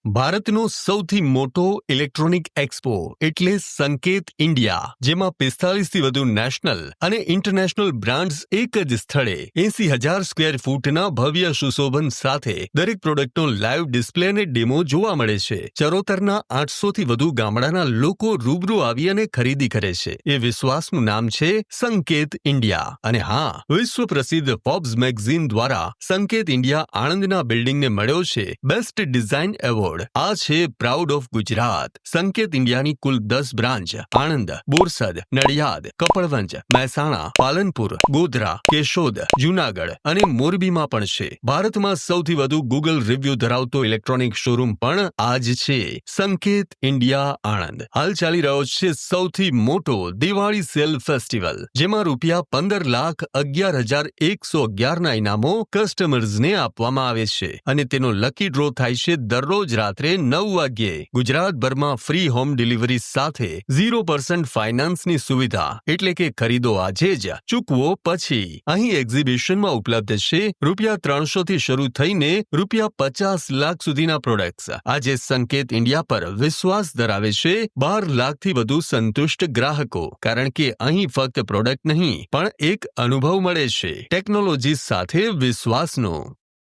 ભારતનો સૌથી મોટો ઇલેક્ટ્રોનિક એક્સપો એટલે સંકેત ઇન્ડિયા, જેમાં 45થી વધુ નેશનલ અને ઇન્ટરનેશનલ બ્રાન્ડ્સ એક જ સ્થળે 80,000 સ્ક્વેર ફૂટના ભવ્ય સુશોભન સાથે દરેક પ્રોડક્ટનો લાઈવ ડિસ્પ્લે અને ડેમો જોવા મળે છે. ચરોતરના 800થી વધુ ગામડાના લોકો રૂબરૂ આવી અને ખરીદી કરે છે. એ વિશ્વાસનું નામ છે સંકેત ઇન્ડિયા. અને હા, વિશ્વ પ્રસિદ્ધ ફોર્બ્સ મેગઝીન દ્વારા સંકેત ઇન્ડિયા આણંદના બિલ્ડિંગને મળ્યો છે બેસ્ટ ડિઝાઇન એવોર્ડ. આ છે પ્રાઉડ ઓફ ગુજરાત. સંકેત ઇન્ડિયાની કુલ 10 બ્રાન્ચ આણંદ, બોરસદ, નડિયાદ, કપડવંજ, મહેસાણા, પાલનપુર, ગોધરા, કેશોદ, જૂનાગઢ અને મોરબીમાં પણ છે. ભારતમાં સૌથી વધુ ગૂગલ રિવ્યુ ધરાવતો ઇલેક્ટ્રોનિક શોરૂમ પણ આ જ છે, સંકેત ઇન્ડિયા આણંદ. હાલ ચાલી રહ્યો છે સૌથી મોટો દિવાળી સેલ ફેસ્ટિવલ, જેમાં ₹15,11,111ના ઇનામો કસ્ટમર્સને આપવામાં આવે છે અને તેનો લકી ડ્રો થાય છે દરરોજ રાત્રે 9 વાગ્યે. ગુજરાતભરમાં ફ્રી હોમ ડિલિવરી સાથે 0% ફાઇનાન્સની સુવિધા, એટલે કે ખરીદો આજે જ, ચૂકવો પછી. અહીં એક્ઝિબિશનમાં ઉપલબ્ધ છે ₹300 થી શરૂ થઈને ₹50 લાખ સુધીના પ્રોડક્ટ્સ. આજે સંકેત ઇન્ડિયા પર વિશ્વાસ ધરાવે છે 12 લાખથી વધુ સંતુષ્ટ ગ્રાહકો, કારણ કે અહીં ફક્ત પ્રોડક્ટ નહીં પણ એક અનુભવ મળે છે, ટેકનોલોજી સાથે વિશ્વાસનો.